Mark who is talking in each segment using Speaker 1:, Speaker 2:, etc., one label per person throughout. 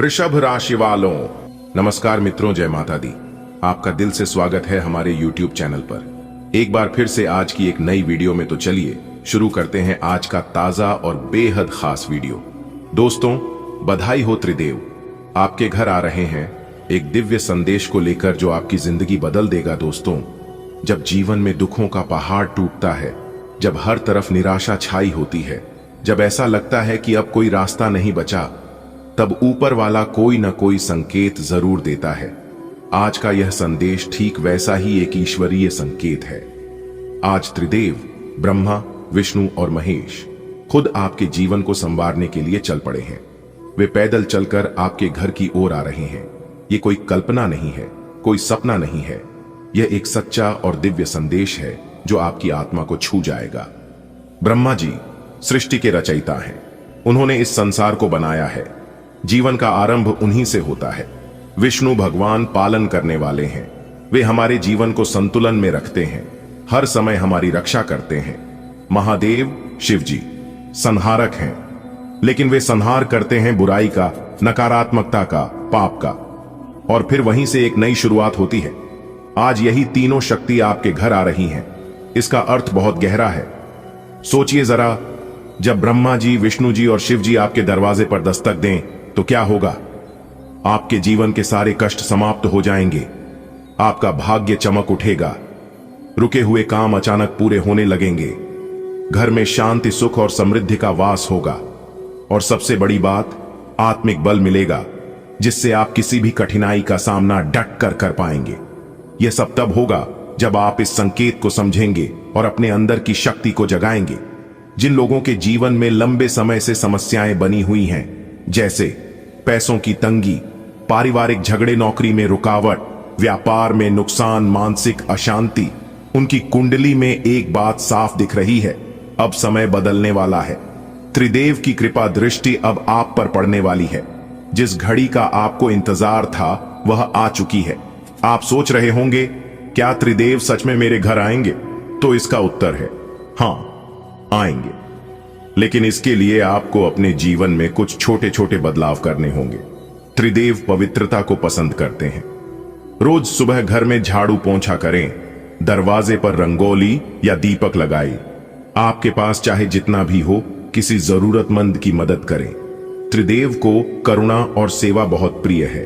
Speaker 1: वृषभ राशि वालों, नमस्कार मित्रों, जय माता दी। आपका दिल से स्वागत है हमारे YouTube चैनल पर। एक बार फिर से आज की एक नई वीडियो में तो चलिए शुरू करते हैं आज का ताजा और बेहद खास वीडियो। दोस्तों, बधाई हो त्रिदेव, आपके घर आ रहे हैं एक दिव्य संदेश को लेकर जो आपकी जिंदगी बदल देगा। दोस्तों, जब जीवन में दुखों का पहाड़ टूटता है, जब हर तरफ निराशा छाई होती है, जब ऐसा लगता है कि अब कोई रास्ता नहीं बचा, तब ऊपर वाला कोई न कोई संकेत जरूर देता है। आज का यह संदेश ठीक वैसा ही एक ईश्वरीय संकेत है। आज त्रिदेव ब्रह्मा, विष्णु और महेश खुद आपके जीवन को संवारने के लिए चल पड़े हैं। वे पैदल चलकर आपके घर की ओर आ रहे हैं। ये कोई कल्पना नहीं है, कोई सपना नहीं है। यह एक सच्चा और दिव्य संदेश है जो आपकी आत्मा को छू जाएगा। ब्रह्मा जी सृष्टि के रचयिता हैं। उन्होंने इस संसार को बनाया है। जीवन का आरंभ उन्हीं से होता है। विष्णु भगवान पालन करने वाले हैं। वे हमारे जीवन को संतुलन में रखते हैं, हर समय हमारी रक्षा करते हैं। महादेव शिव जी संहारक हैं, लेकिन वे संहार करते हैं बुराई का, नकारात्मकता का, पाप का, और फिर वहीं से एक नई शुरुआत होती है। आज यही तीनों शक्ति आपके घर आ रही हैं। इसका अर्थ बहुत गहरा है। सोचिए जरा, जब ब्रह्मा जी, विष्णु जी और शिव जी आपके दरवाजे पर दस्तक दें तो क्या होगा? आपके जीवन के सारे कष्ट समाप्त हो जाएंगे। आपका भाग्य चमक उठेगा। रुके हुए काम अचानक पूरे होने लगेंगे। घर में शांति, सुख और समृद्धि का वास होगा। और सबसे बड़ी बात, आत्मिक बल मिलेगा, जिससे आप किसी भी कठिनाई का सामना डट कर कर पाएंगे। यह सब तब होगा जब आप इस संकेत को समझेंगे और अपने अंदर की शक्ति को जगाएंगे। जिन लोगों के जीवन में लंबे समय से समस्याएं बनी हुई हैं, जैसे पैसों की तंगी, पारिवारिक झगड़े, नौकरी में रुकावट, व्यापार में नुकसान, मानसिक अशांति, उनकी कुंडली में एक बात साफ दिख रही है, अब समय बदलने वाला है। त्रिदेव की कृपा दृष्टि अब आप पर पड़ने वाली है। जिस घड़ी का आपको इंतजार था वह आ चुकी है। आप सोच रहे होंगे, क्या त्रिदेव सच में मेरे घर आएंगे? तो इसका उत्तर है हां, आएंगे। लेकिन इसके लिए आपको अपने जीवन में कुछ छोटे छोटे बदलाव करने होंगे। त्रिदेव पवित्रता को पसंद करते हैं। रोज सुबह घर में झाड़ू पोंछा करें, दरवाजे पर रंगोली या दीपक लगाएं। आपके पास चाहे जितना भी हो, किसी जरूरतमंद की मदद करें। त्रिदेव को करुणा और सेवा बहुत प्रिय है।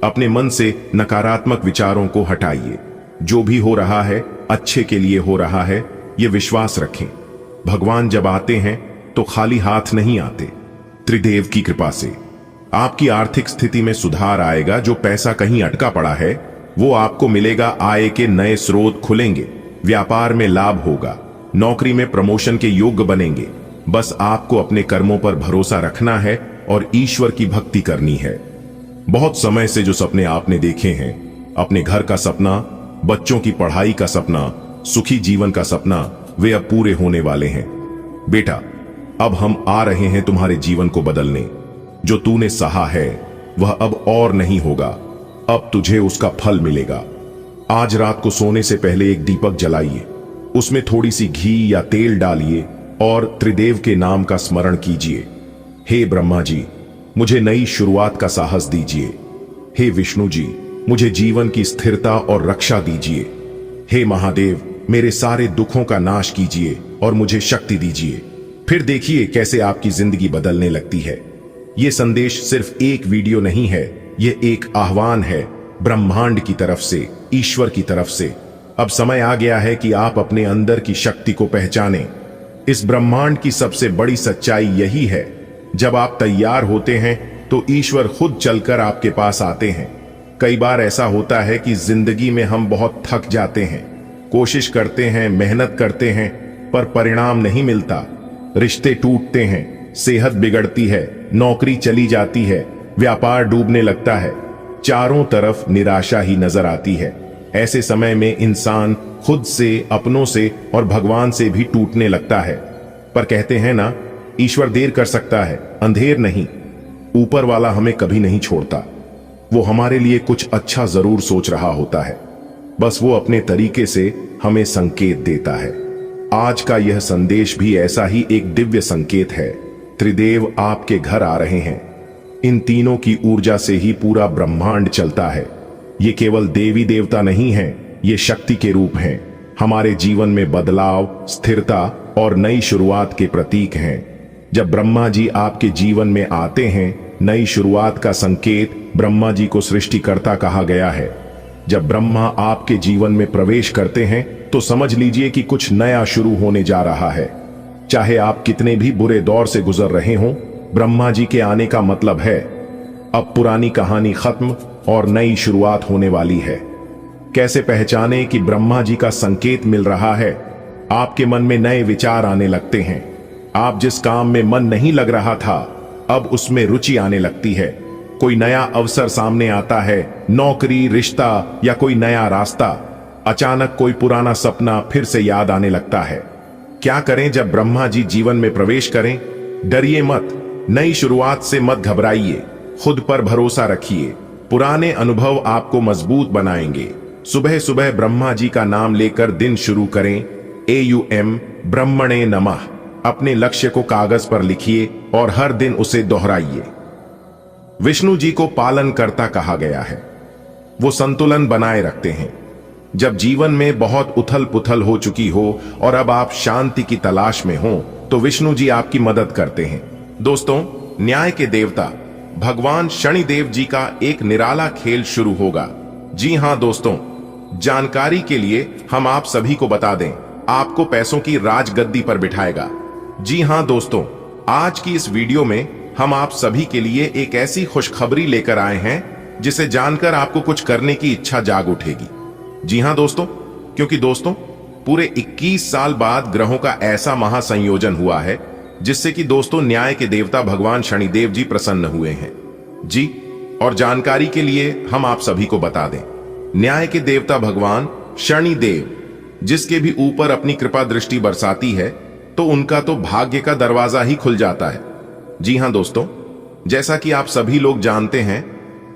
Speaker 1: अपने मन से नकारात्मक विचारों को हटाइए। जो भी हो रहा है अच्छे के लिए हो रहा है, यह विश्वास रखें। भगवान जब आते हैं तो खाली हाथ नहीं आते। त्रिदेव की कृपा से आपकी आर्थिक स्थिति में सुधार आएगा। जो पैसा कहीं अटका पड़ा है वो आपको मिलेगा। आय के नए स्रोत खुलेंगे। व्यापार में लाभ होगा। नौकरी में प्रमोशन के योग्य बनेंगे। बस आपको अपने कर्मों पर भरोसा रखना है और ईश्वर की भक्ति करनी है। बहुत समय से जो सपने आपने देखे हैं, अपने घर का सपना, बच्चों की पढ़ाई का सपना, सुखी जीवन का सपना, वे अब पूरे होने वाले हैं। बेटा, अब हम आ रहे हैं तुम्हारे जीवन को बदलने। जो तूने सहा है वह अब और नहीं होगा। अब तुझे उसका फल मिलेगा। आज रात को सोने से पहले एक दीपक जलाइए, उसमें थोड़ी सी घी या तेल डालिए और त्रिदेव के नाम का स्मरण कीजिए। हे ब्रह्मा जी, मुझे नई शुरुआत का साहस दीजिए। हे विष्णु जी, मुझे जीवन की स्थिरता और रक्षा दीजिए। हे महादेव, मेरे सारे दुखों का नाश कीजिए और मुझे शक्ति दीजिए। फिर देखिए कैसे आपकी जिंदगी बदलने लगती है। यह संदेश सिर्फ एक वीडियो नहीं है, यह एक आह्वान है ब्रह्मांड की तरफ से, ईश्वर की तरफ से। अब समय आ गया है कि आप अपने अंदर की शक्ति को पहचानें। इस ब्रह्मांड की सबसे बड़ी सच्चाई यही है, जब आप तैयार होते हैं तो ईश्वर खुद चलकर आपके पास आते हैं। कई बार ऐसा होता है कि जिंदगी में हम बहुत थक जाते हैं, कोशिश करते हैं, मेहनत करते हैं, पर परिणाम नहीं मिलता। रिश्ते टूटते हैं, सेहत बिगड़ती है, नौकरी चली जाती है, व्यापार डूबने लगता है, चारों तरफ निराशा ही नजर आती है। ऐसे समय में इंसान खुद से, अपनों से और भगवान से भी टूटने लगता है। पर कहते हैं ना, ईश्वर देर कर सकता है, अंधेर नहीं। ऊपर वाला हमें कभी नहीं छोड़ता। वो हमारे लिए कुछ अच्छा जरूर सोच रहा होता है, बस वो अपने तरीके से हमें संकेत देता है। आज का यह संदेश भी ऐसा ही एक दिव्य संकेत है। त्रिदेव आपके घर आ रहे हैं। इन तीनों की ऊर्जा से ही पूरा ब्रह्मांड चलता है। ये केवल देवी देवता नहीं है, ये शक्ति के रूप हैं, हमारे जीवन में बदलाव, स्थिरता और नई शुरुआत के प्रतीक हैं। जब ब्रह्मा जी आपके जीवन में आते हैं, नई शुरुआत का संकेत, ब्रह्मा जी को सृष्टिकर्ता कहा गया है। जब ब्रह्मा आपके जीवन में प्रवेश करते हैं तो समझ लीजिए कि कुछ नया शुरू होने जा रहा है। चाहे आप कितने भी बुरे दौर से गुजर रहे हों, ब्रह्मा जी के आने का मतलब है अब पुरानी कहानी खत्म और नई शुरुआत होने वाली है। कैसे पहचाने कि ब्रह्मा जी का संकेत मिल रहा है? आपके मन में नए विचार आने लगते हैं। आप जिस काम में मन नहीं लग रहा था, अब उसमें रुचि आने लगती है। कोई नया अवसर सामने आता है, नौकरी, रिश्ता या कोई नया रास्ता। अचानक कोई पुराना सपना फिर से याद आने लगता है। क्या करें जब ब्रह्मा जी जीवन में प्रवेश करें? डरिए मत, नई शुरुआत से मत घबराइए, खुद पर भरोसा रखिए। पुराने अनुभव आपको मजबूत बनाएंगे। सुबह सुबह ब्रह्मा जी का नाम लेकर दिन शुरू करें। AUM ब्रह्मणे नमः। अपने लक्ष्य को कागज पर लिखिए और हर दिन उसे दोहराइए। विष्णु जी को पालनकर्ता कहा गया है। वो संतुलन बनाए रखते हैं। जब जीवन में बहुत उथल पुथल हो चुकी हो और अब आप शांति की तलाश में हो, तो विष्णु जी आपकी मदद करते हैं। दोस्तों, न्याय के देवता भगवान शनिदेव जी का एक निराला खेल शुरू होगा। जी हां दोस्तों, जानकारी के लिए हम आप सभी को बता दें, आपको पैसों की राजगद्दी पर बिठाएगा। जी हां दोस्तों, आज की इस वीडियो में हम आप सभी के लिए एक ऐसी खुशखबरी लेकर आए हैं जिसे जानकर आपको कुछ करने की इच्छा जाग उठेगी। जी हां दोस्तों, क्योंकि दोस्तों पूरे 21 साल बाद ग्रहों का ऐसा महासंयोजन हुआ है जिससे कि दोस्तों न्याय के देवता भगवान शनिदेव जी प्रसन्न हुए हैं। जी, और जानकारी के लिए हम आप सभी को बता दें, न्याय के देवता भगवान शनिदेव जिसके भी ऊपर अपनी कृपा दृष्टि बरसाती है तो उनका तो भाग्य का दरवाजा ही खुल जाता है। जी हां दोस्तों, जैसा कि आप सभी लोग जानते हैं,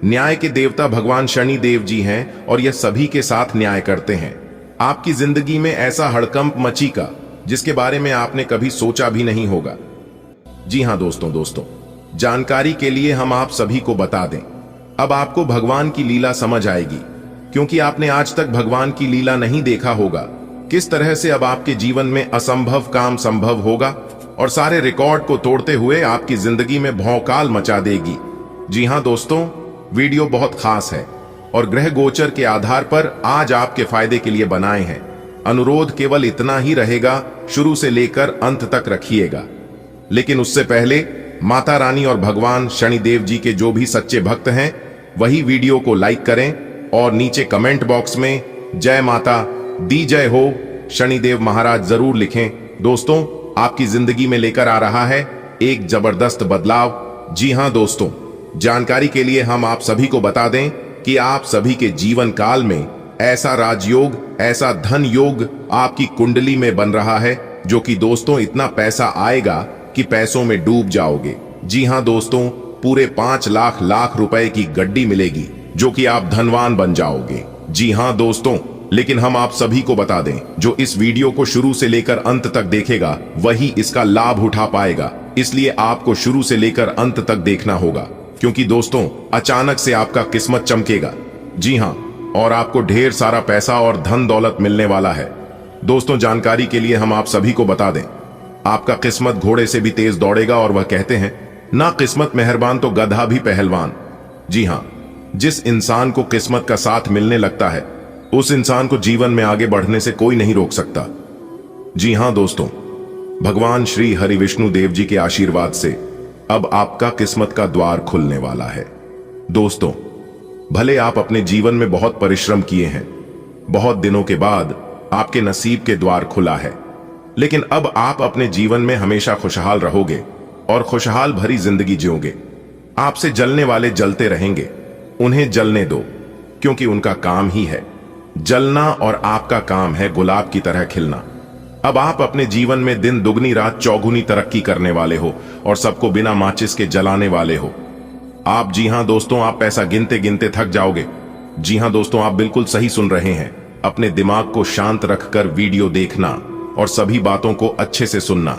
Speaker 1: न्याय के देवता भगवान शनिदेव जी हैं और यह सभी के साथ न्याय करते हैं। आपकी जिंदगी में ऐसा हड़कंप मचेगा जिसके बारे में आपने कभी सोचा भी नहीं होगा। जी हां दोस्तों, जानकारी के लिए हम आप सभी को बता दें, अब आपको भगवान की लीला समझ आएगी, क्योंकि आपने आज तक भगवान की लीला नहीं देखा होगा। किस तरह से अब आपके जीवन में असंभव काम संभव होगा और सारे रिकॉर्ड को तोड़ते हुए आपकी जिंदगी में भौकाल मचा देगी। जी हां दोस्तों, वीडियो बहुत खास है और ग्रह गोचर के आधार पर आज आपके फायदे के लिए बनाए हैं। अनुरोध केवल इतना ही रहेगा, शुरू से लेकर अंत तक रखिएगा। लेकिन उससे पहले माता रानी और भगवान शनिदेव जी के जो भी सच्चे भक्त हैं, वही वीडियो को लाइक करें और नीचे कमेंट बॉक्स में जय माता दी जय हो शनिदेव महाराज जरूर लिखें। दोस्तों, आपकी जिंदगी में लेकर आ रहा है एक जबरदस्त बदलाव। जी हां दोस्तों, जानकारी के लिए हम आप सभी को बता दें कि आप सभी के जीवन काल में ऐसा राजयोग, ऐसा धन योग आपकी कुंडली में बन रहा है जो कि दोस्तों इतना पैसा आएगा कि पैसों में डूब जाओगे। जी हां दोस्तों, पूरे 5 लाख रुपए की गड्डी मिलेगी जो कि आप धनवान बन जाओगे। जी हां दोस्तों, लेकिन हम आप सभी को बता दें, जो इस वीडियो को शुरू से लेकर अंत तक देखेगा वही इसका लाभ उठा पाएगा। इसलिए आपको शुरू से लेकर अंत तक देखना होगा, क्योंकि दोस्तों अचानक से आपका किस्मत चमकेगा। जी हां, और आपको ढेर सारा पैसा और धन दौलत मिलने वाला है। दोस्तों, जानकारी के लिए हम आप सभी को बता दें, आपका किस्मत घोड़े से भी तेज दौड़ेगा और वह कहते हैं ना किस्मत मेहरबान तो गधा भी पहलवान। जी हां, जिस इंसान को किस्मत का साथ मिलने लगता है उस इंसान को जीवन में आगे बढ़ने से कोई नहीं रोक सकता। जी हां दोस्तों, भगवान श्री हरि विष्णु देव जी के आशीर्वाद से अब आपका किस्मत का द्वार खुलने वाला है। दोस्तों, भले आप अपने जीवन में बहुत परिश्रम किए हैं, बहुत दिनों के बाद आपके नसीब के द्वार खुला है, लेकिन अब आप अपने जीवन में हमेशा खुशहाल रहोगे और खुशहाल भरी जिंदगी जियोगे। आपसे जलने वाले जलते रहेंगे, उन्हें जलने दो, क्योंकि उनका काम ही है जलना और आपका काम है गुलाब की तरह खिलना। अब आप अपने जीवन में दिन दुगनी रात चौगुनी तरक्की करने वाले हो और सबको बिना माचिस के जलाने वाले हो आप। जी हां दोस्तों, आप पैसा गिनते गिनते थक जाओगे। जी हां दोस्तों, आप बिल्कुल सही सुन रहे हैं। अपने दिमाग को शांत रखकर वीडियो देखना और सभी बातों को अच्छे से सुनना,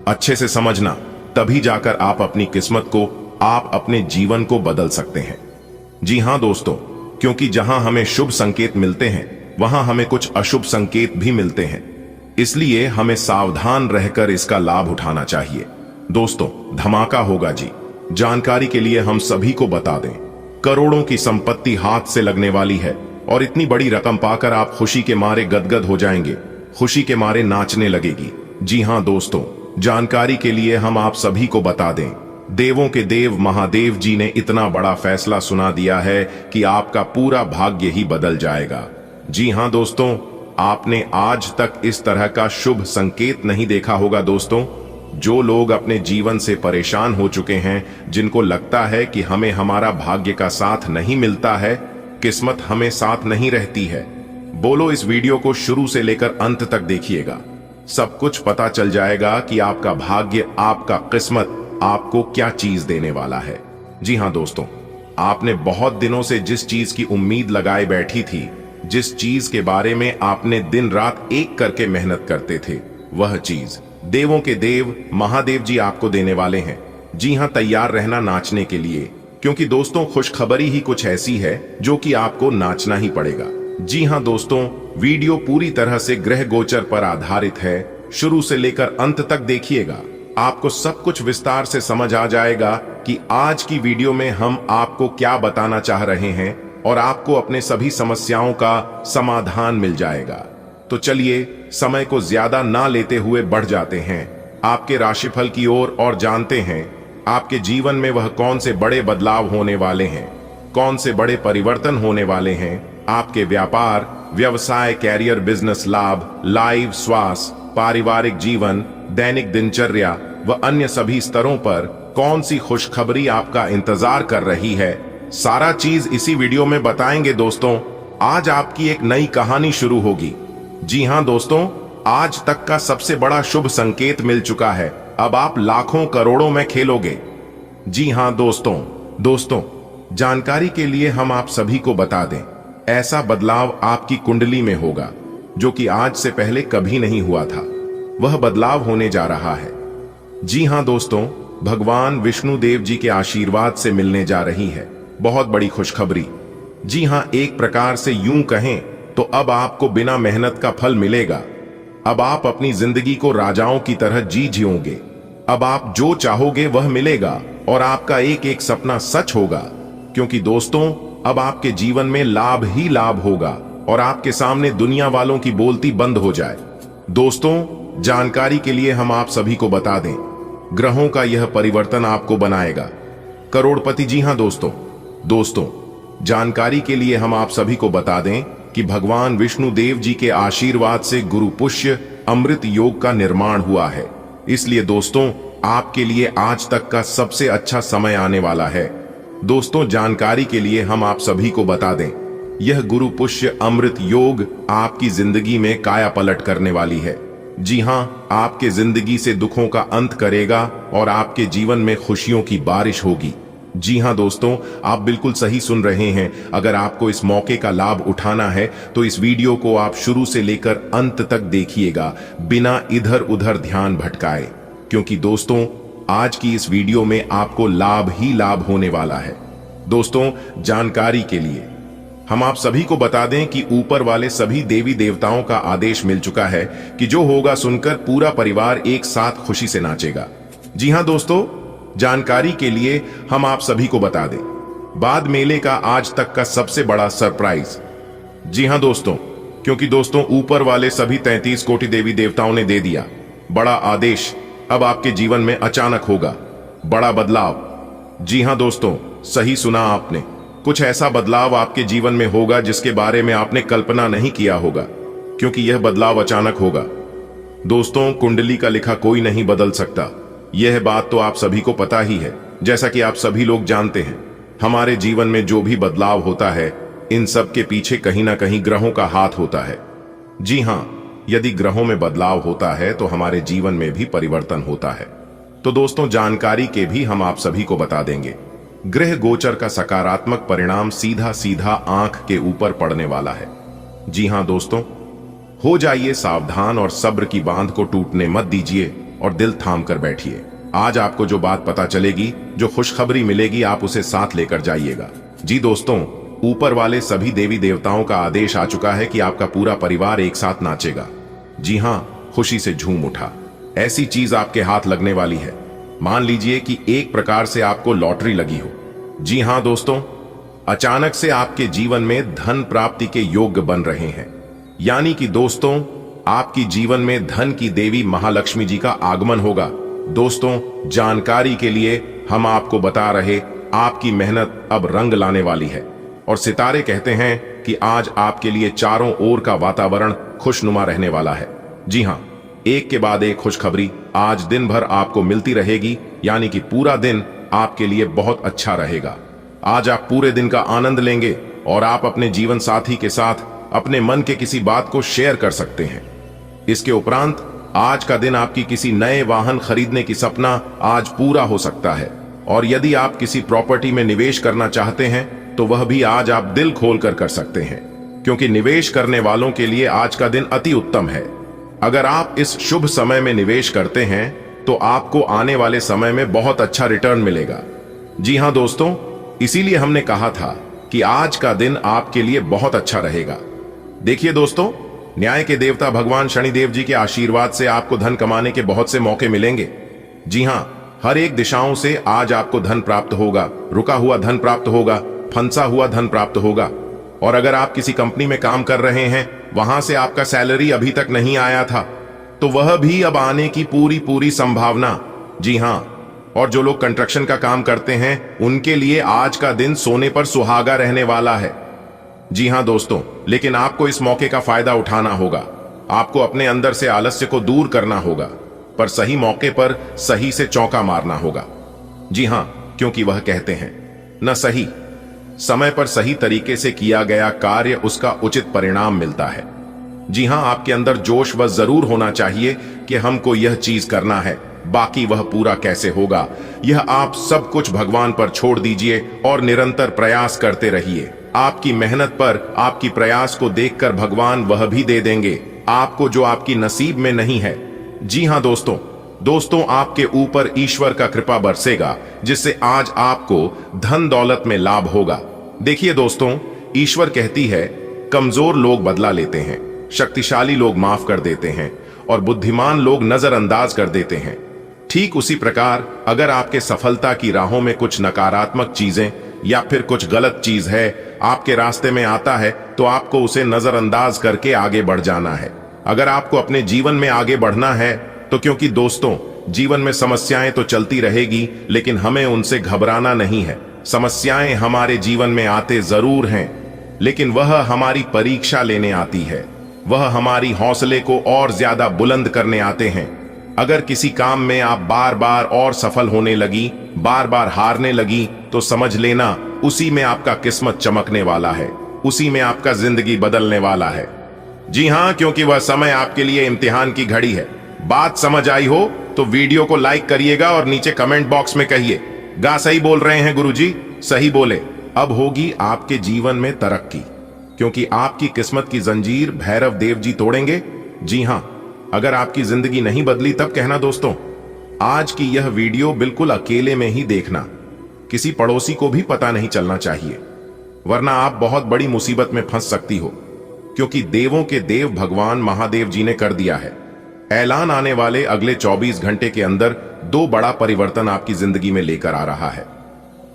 Speaker 1: अच्छे से समझना, तभी जाकर आप अपनी किस्मत को आप अपने जीवन को बदल सकते हैं। जी हां दोस्तों, क्योंकि जहां हमें शुभ संकेत मिलते हैं वहां हमें कुछ अशुभ संकेत भी मिलते हैं, इसलिए हमें सावधान रहकर इसका लाभ उठाना चाहिए। दोस्तों, धमाका होगा जी। जानकारी के लिए हम सभी को बता दें, करोड़ों की संपत्ति हाथ से लगने वाली है और इतनी बड़ी रकम पाकर आप खुशी के मारे गदगद हो जाएंगे, खुशी के मारे नाचने लगेगी। जी हां दोस्तों, जानकारी के लिए हम आप सभी को बता दें, देवों के देव महादेव जी ने इतना बड़ा फैसला सुना दिया है कि आपका पूरा भाग्य ही बदल जाएगा। जी हां दोस्तों, आपने आज तक इस तरह का शुभ संकेत नहीं देखा होगा। दोस्तों, जो लोग अपने जीवन से परेशान हो चुके हैं, जिनको लगता है कि हमें हमारा भाग्य का साथ नहीं मिलता है, किस्मत हमें साथ नहीं रहती है, बोलो इस वीडियो को शुरू से लेकर अंत तक देखिएगा। सब कुछ पता चल जाएगा कि आपका भाग्य, आपका किस्मत आपको क्या चीज देने वाला है। जी हां दोस्तों, आपने बहुत दिनों से जिस चीज की उम्मीद लगाए बैठी थी, जिस चीज के बारे में आपने दिन रात एक करके मेहनत करते थे, वह चीज देवों के देव महादेव जी आपको देने वाले हैं। जी हां, तैयार रहना नाचने के लिए, क्योंकि दोस्तों खुशखबरी ही कुछ ऐसी है जो कि आपको नाचना ही पड़ेगा। जी हां दोस्तों, वीडियो पूरी तरह से ग्रह गोचर पर आधारित है, शुरू से लेकर अंत तक देखिएगा, आपको सब कुछ विस्तार से समझ आ जाएगा कि आज की वीडियो में हम आपको क्या बताना चाह रहे हैं और आपको अपने सभी समस्याओं का समाधान मिल जाएगा। तो चलिए समय को ज्यादा ना लेते हुए बढ़ जाते हैं आपके राशिफल की ओर और जानते हैं आपके जीवन में वह कौन से बड़े बदलाव होने वाले हैं, कौन से बड़े परिवर्तन होने वाले हैं। आपके व्यापार, व्यवसाय, कैरियर, बिजनेस, लाभ, लाइव, स्वास्थ्य, पारिवारिक जीवन, दैनिक दिनचर्या व अन्य सभी स्तरों पर कौन सी खुशखबरी आपका इंतजार कर रही है, सारा चीज इसी वीडियो में बताएंगे। दोस्तों, आज आपकी एक नई कहानी शुरू होगी। जी हां दोस्तों, आज तक का सबसे बड़ा शुभ संकेत मिल चुका है, अब आप लाखों करोड़ों में खेलोगे। जी हां दोस्तों, जानकारी के लिए हम आप सभी को बता दें, ऐसा बदलाव आपकी कुंडली में होगा जो कि आज से पहले कभी नहीं हुआ था। वह बदलाव होने जा रहा है। जी हां दोस्तों, भगवान विष्णु देव जी के आशीर्वाद से मिलने जा रही है बहुत बड़ी खुशखबरी। जी हां, एक प्रकार से यूं कहें तो अब आपको बिना मेहनत का फल मिलेगा। अब आप अपनी जिंदगी को राजाओं की तरह जी जियोगे। अब आप जो चाहोगे वह मिलेगा और आपका एक एक सपना सच होगा, क्योंकि दोस्तों अब आपके जीवन में लाभ ही लाभ होगा और आपके सामने दुनिया वालों की बोलती बंद हो जाए। दोस्तों, जानकारी के लिए हम आप सभी को बता दें, ग्रहों का यह परिवर्तन आपको बनाएगा करोड़पति। जी हां दोस्तों, जानकारी के लिए हम आप सभी को बता दें कि भगवान विष्णु देव जी के आशीर्वाद से गुरु पुष्य अमृत योग का निर्माण हुआ है। इसलिए दोस्तों, आपके लिए आज तक का सबसे अच्छा समय आने वाला है। दोस्तों, जानकारी के लिए हम आप सभी को बता दें, यह गुरु पुष्य अमृत योग आपकी जिंदगी में काया पलट करने वाली है। जी हां, आपके जिंदगी से दुखों का अंत करेगा और आपके जीवन में खुशियों की बारिश होगी। जी हां दोस्तों, आप बिल्कुल सही सुन रहे हैं। अगर आपको इस मौके का लाभ उठाना है तो इस वीडियो को आप शुरू से लेकर अंत तक देखिएगा, बिना इधर उधर ध्यान भटकाए, क्योंकि दोस्तों आज की इस वीडियो में आपको लाभ ही लाभ होने वाला है। दोस्तों, जानकारी के लिए हम आप सभी को बता दें कि ऊपर वाले सभी देवी देवताओं का आदेश मिल चुका है कि जो होगा सुनकर पूरा परिवार एक साथ खुशी से नाचेगा। जी हां दोस्तों, जानकारी के लिए हम आप सभी को बता दें, बाद मेले का आज तक का सबसे बड़ा सरप्राइज। जी हां दोस्तों, क्योंकि दोस्तों ऊपर वाले सभी 33 कोटि देवी देवताओं ने दे दिया बड़ा आदेश। अब आपके जीवन में अचानक होगा बड़ा बदलाव। जी हां दोस्तों, सही सुना आपने, कुछ ऐसा बदलाव आपके जीवन में होगा जिसके बारे में आपने कल्पना नहीं किया होगा, क्योंकि यह बदलाव अचानक होगा। दोस्तों, कुंडली का लिखा कोई नहीं बदल सकता, यह बात तो आप सभी को पता ही है। जैसा कि आप सभी लोग जानते हैं, हमारे जीवन में जो भी बदलाव होता है, इन सब के पीछे कहीं ना कहीं ग्रहों का हाथ होता है। जी हां, यदि ग्रहों में बदलाव होता है तो हमारे जीवन में भी परिवर्तन होता है। तो दोस्तों, जानकारी के भी हम आप सभी को बता देंगे, ग्रह गोचर का सकारात्मक परिणाम सीधा सीधा आंख के ऊपर पड़ने वाला है। जी हां दोस्तों, हो जाइए सावधान और सब्र की बांध को टूटने मत दीजिए और दिल थाम कर बैठिए। आज आपको जो बात पता चलेगी, जो खुशखबरी मिलेगी, आप उसे साथ लेकर जाइएगा। जी दोस्तों, ऊपर वाले सभी देवी देवताओं का आदेश आ चुका है कि आपका पूरा परिवार एक साथ नाचेगा। जी हां, खुशी से झूम उठा। ऐसी चीज आपके हाथ लगने वाली है, मान लीजिए कि एक प्रकार से आपको लॉटरी लगी हो। जी हां दोस्तों, अचानक से आपके जीवन में धन प्राप्ति के योग्य बन रहे हैं। यानी कि दोस्तों, आपकी जीवन में धन की देवी महालक्ष्मी जी का आगमन होगा। दोस्तों, जानकारी के लिए हम आपको बता रहे, आपकी मेहनत अब रंग लाने वाली है और सितारे कहते हैं कि आज आपके लिए चारों ओर का वातावरण खुशनुमा रहने वाला है। जी हां, एक के बाद एक खुशखबरी आज दिन भर आपको मिलती रहेगी, यानी कि पूरा दिन आपके लिए बहुत अच्छा रहेगा। आज आप पूरे दिन का आनंद लेंगे और आप अपने जीवन साथी के साथ अपने मन के किसी बात को शेयर कर सकते हैं। इसके उपरांत आज का दिन आपकी किसी नए वाहन खरीदने की सपना आज पूरा हो सकता है और यदि आप किसी प्रॉपर्टी में निवेश करना चाहते हैं तो वह भी आज आप दिल खोलकर कर सकते हैं, क्योंकि निवेश करने वालों के लिए आज का दिन अति उत्तम है। अगर आप इस शुभ समय में निवेश करते हैं तो आपको आने वाले समय में बहुत अच्छा रिटर्न मिलेगा। जी हां दोस्तों, इसीलिए हमने कहा था कि आज का दिन आपके लिए बहुत अच्छा रहेगा। देखिए दोस्तों, न्याय के देवता भगवान शनिदेव जी के आशीर्वाद से आपको धन कमाने के बहुत से मौके मिलेंगे। जी हां, हर एक दिशाओं से आज आपको धन प्राप्त होगा। रुका हुआ धन प्राप्त होगा, फंसा हुआ धन प्राप्त होगा। और अगर आप किसी कंपनी में काम कर रहे हैं, वहां से आपका सैलरी अभी तक नहीं आया था, तो वह भी अब आने की पूरी संभावना। जी हां, और जो लोग कंस्ट्रक्शन का काम करते हैं, उनके लिए आज का दिन सोने पर सुहागा रहने वाला है। जी हां दोस्तों, लेकिन आपको इस मौके का फायदा उठाना होगा। आपको अपने अंदर से आलस्य को दूर करना होगा, पर सही मौके पर सही से चौका मारना होगा। जी हां, क्योंकि वह कहते हैं न सही समय पर सही तरीके से किया गया कार्य, उसका उचित परिणाम मिलता है। जी हां, आपके अंदर जोश वह जरूर होना चाहिए कि हमको यह चीज करना है, बाकी वह पूरा कैसे होगा, यह आप सब कुछ भगवान पर छोड़ दीजिए और निरंतर प्रयास करते रहिए। आपकी मेहनत पर, आपकी प्रयास को देखकर भगवान वह भी दे देंगे आपको जो आपकी नसीब में नहीं है। जी हां दोस्तों, आपके ऊपर ईश्वर का कृपा बरसेगा, जिससे आज आपको धन दौलत में लाभ होगा। देखिए दोस्तों, ईश्वर कहती है, कमजोर लोग बदला लेते हैं, शक्तिशाली लोग माफ कर देते हैं और बुद्धिमान लोग नजरअंदाज कर देते हैं। ठीक उसी प्रकार अगर आपके सफलता की राहों में कुछ नकारात्मक चीजें या फिर कुछ गलत चीज है आपके रास्ते में आता है, तो आपको उसे नजरअंदाज करके आगे बढ़ जाना है। अगर आपको अपने जीवन में आगे बढ़ना है तो, क्योंकि दोस्तों, जीवन में समस्याएं तो चलती रहेगी, लेकिन हमें उनसे घबराना नहीं है। समस्याएं हमारे जीवन में आते जरूर हैं, लेकिन वह हमारी परीक्षा लेने आती है। वह हमारी हौसले को और ज्यादा बुलंद करने आते हैं। अगर किसी काम में आप बार बार और सफल होने लगी, बार बार हारने लगी, तो समझ लेना उसी में आपका किस्मत चमकने वाला है, उसी में आपका जिंदगी बदलने वाला है। जी हां, क्योंकि वह समय आपके लिए इम्तिहान की घड़ी है। बात समझ आई हो तो वीडियो को लाइक करिएगा और नीचे कमेंट बॉक्स में कहिए, गा सही बोल रहे हैं गुरुजी, सही बोले। अब होगी आपके जीवन में तरक्की, क्योंकि आपकी किस्मत की जंजीर भैरव देव जी तोड़ेंगे। जी हां, अगर आपकी जिंदगी नहीं बदली तब कहना दोस्तों। आज की यह वीडियो बिल्कुल अकेले में ही देखना, किसी पड़ोसी को भी पता नहीं चलना चाहिए, वरना आप बहुत बड़ी मुसीबत में फंस सकती हो, क्योंकि देवों के देव भगवान महादेव जी ने कर दिया है ऐलान। आने वाले अगले 24 घंटे के अंदर 2 बड़ा परिवर्तन आपकी जिंदगी में लेकर आ रहा है।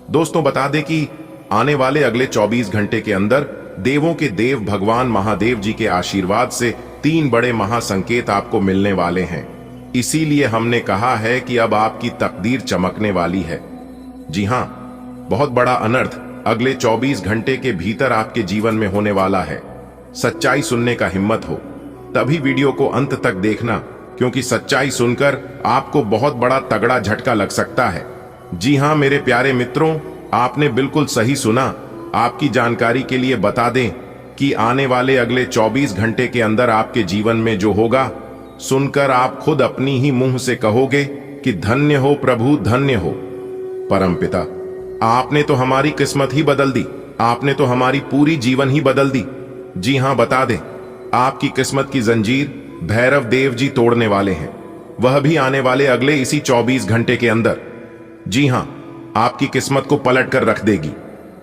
Speaker 1: दोस्तों, बता दें कि आने वाले अगले 24 घंटे के अंदर देवों के देव भगवान महादेव जी के आशीर्वाद से 3 बड़े महासंकेत आपको मिलने वाले हैं। इसीलिए हमने कहा है कि अब आपकी तकदीर चमकने वाली है। जी हां, बहुत बड़ा अनर्थ अगले 24 घंटे के भीतर आपके जीवन में होने वाला है। सच्चाई सुनने का हिम्मत हो तभी वीडियो को अंत तक देखना, क्योंकि सच्चाई सुनकर आपको बहुत बड़ा तगड़ा झटका लग सकता है। जी हां मेरे प्यारे मित्रों, आपने बिल्कुल सही सुना। आपकी जानकारी के लिए बता दें कि आने वाले अगले 24 घंटे के अंदर आपके जीवन में जो होगा, सुनकर आप खुद अपनी ही मुंह से कहोगे कि धन्य हो प्रभु, धन्य हो। परमपिता, आपने तो हमारी किस्मत ही बदल दी, आपने तो हमारी पूरी जीवन ही बदल दी। जी हां, बता दें, आपकी किस्मत की जंजीर भैरव देव जी तोड़ने वाले हैं। वह भी आने वाले अगले इसी 24 घंटे के अंदर। जी हां, आपकी किस्मत को पलट कर रख देगी,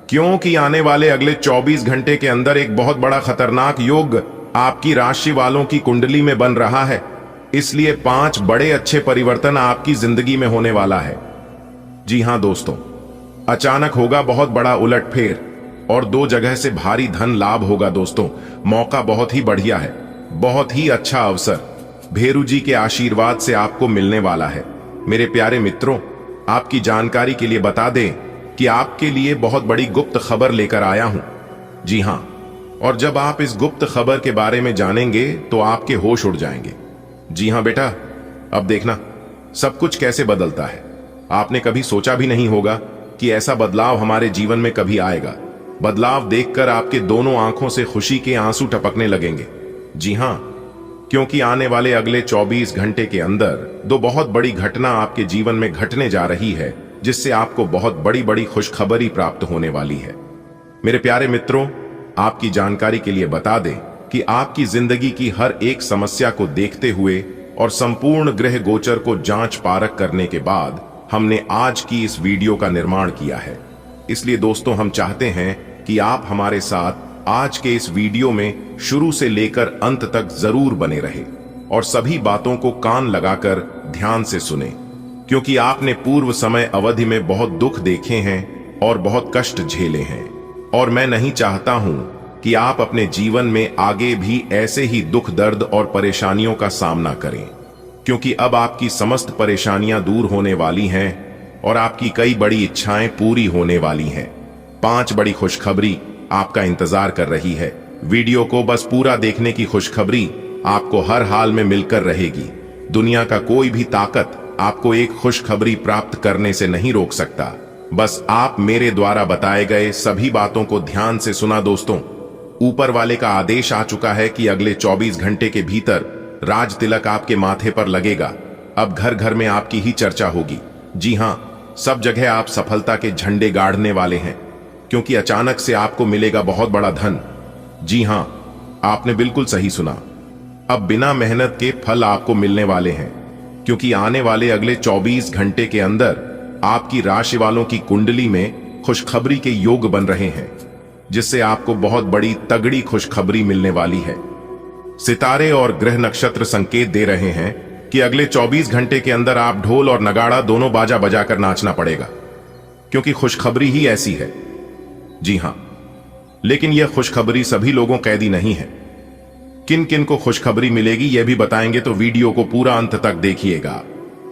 Speaker 1: क्योंकि आने वाले अगले 24 घंटे के अंदर एक बहुत बड़ा खतरनाक योग आपकी राशि वालों की कुंडली में बन रहा है। इसलिए 5 बड़े अच्छे परिवर्तन आपकी जिंदगी में होने वाला है। जी हां दोस्तों, अचानक होगा बहुत बड़ा उलटफेर और 2 जगह से भारी धन लाभ होगा। दोस्तों, मौका बहुत ही बढ़िया है, बहुत ही अच्छा अवसर भेरू जी के आशीर्वाद से आपको मिलने वाला है। मेरे प्यारे मित्रों, आपकी जानकारी के लिए बता दें कि आपके लिए बहुत बड़ी गुप्त खबर लेकर आया हूं। जी हां, और जब आप इस गुप्त खबर के बारे में जानेंगे तो आपके होश उड़ जाएंगे। जी हां बेटा, अब देखना सब कुछ कैसे बदलता है। आपने कभी सोचा भी नहीं होगा कि ऐसा बदलाव हमारे जीवन में कभी आएगा। बदलाव देखकर आपके दोनों आंखों से खुशी के आंसू टपकने लगेंगे। जी हां, क्योंकि आने वाले अगले 24 घंटे के अंदर 2 बहुत बड़ी घटना आपके जीवन में घटने जा रही है, जिससे आपको बहुत बड़ी बड़ी खुशखबरी प्राप्त होने वाली है। मेरे प्यारे मित्रों, आपकी जानकारी के लिए बता दें कि आपकी जिंदगी की हर एक समस्या को देखते हुए और संपूर्ण ग्रह गोचर को जांच पारख करने के बाद हमने आज की इस वीडियो का निर्माण किया है। इसलिए दोस्तों, हम चाहते हैं कि आप हमारे साथ आज के इस वीडियो में शुरू से लेकर अंत तक जरूर बने रहे और सभी बातों को कान लगाकर ध्यान से सुने, क्योंकि आपने पूर्व समय अवधि में बहुत दुख देखे हैं और बहुत कष्ट झेले हैं, और मैं नहीं चाहता हूं कि आप अपने जीवन में आगे भी ऐसे ही दुख, दर्द और परेशानियों का सामना करें, क्योंकि अब आपकी समस्त परेशानियां दूर होने वाली हैं और आपकी कई बड़ी इच्छाएं पूरी होने वाली हैं। 5 बड़ी खुशखबरी आपका इंतजार कर रही है। वीडियो को बस पूरा देखने की खुशखबरी आपको हर हाल में मिलकर रहेगी। दुनिया का कोई भी ताकत आपको एक खुशखबरी प्राप्त करने से नहीं रोक सकता। बस आप मेरे द्वारा बताए गए सभी बातों को ध्यान से सुना। दोस्तों, ऊपर वाले का आदेश आ चुका है कि अगले 24 घंटे के भीतर राज तिलक आपके माथे पर लगेगा। अब घर घर में आपकी ही चर्चा होगी। जी हां, सब जगह आप सफलता के झंडे गाड़ने वाले हैं, क्योंकि अचानक से आपको मिलेगा बहुत बड़ा धन। जी हां, आपने बिल्कुल सही सुना। अब बिना मेहनत के फल आपको मिलने वाले हैं, क्योंकि आने वाले अगले 24 घंटे के अंदर आपकी राशि वालों की कुंडली में खुशखबरी के योग बन रहे हैं, जिससे आपको बहुत बड़ी तगड़ी खुशखबरी मिलने वाली है। सितारे और ग्रह नक्षत्र संकेत दे रहे हैं कि अगले 24 घंटे के अंदर आप ढोल और नगाड़ा दोनों बाजा बजाकर नाचना पड़ेगा, क्योंकि खुशखबरी ही ऐसी है। जी हां, लेकिन यह खुशखबरी सभी लोगों कैदी नहीं है। किन किन को खुशखबरी मिलेगी यह भी बताएंगे, तो वीडियो को पूरा अंत तक देखिएगा।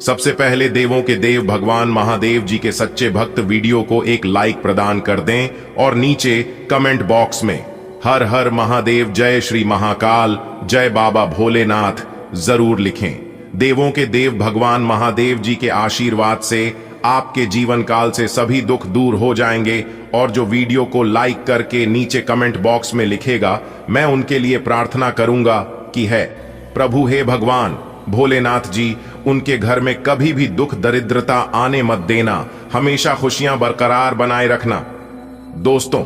Speaker 1: सबसे पहले देवों के देव भगवान महादेव जी के सच्चे भक्त वीडियो को एक लाइक प्रदान कर दें और नीचे कमेंट बॉक्स में हर हर महादेव, जय श्री महाकाल, जय बाबा भोलेनाथ जरूर लिखें। देवों के देव भगवान महादेव जी के आशीर्वाद से आपके जीवन काल से सभी दुख दूर हो जाएंगे, और जो वीडियो को लाइक करके नीचे कमेंट बॉक्स में लिखेगा, मैं उनके लिए प्रार्थना करूंगा कि है प्रभु, हे भगवान भोलेनाथ जी, उनके घर में कभी भी दुख दरिद्रता आने मत देना, हमेशा खुशियां बरकरार बनाए रखना। दोस्तों,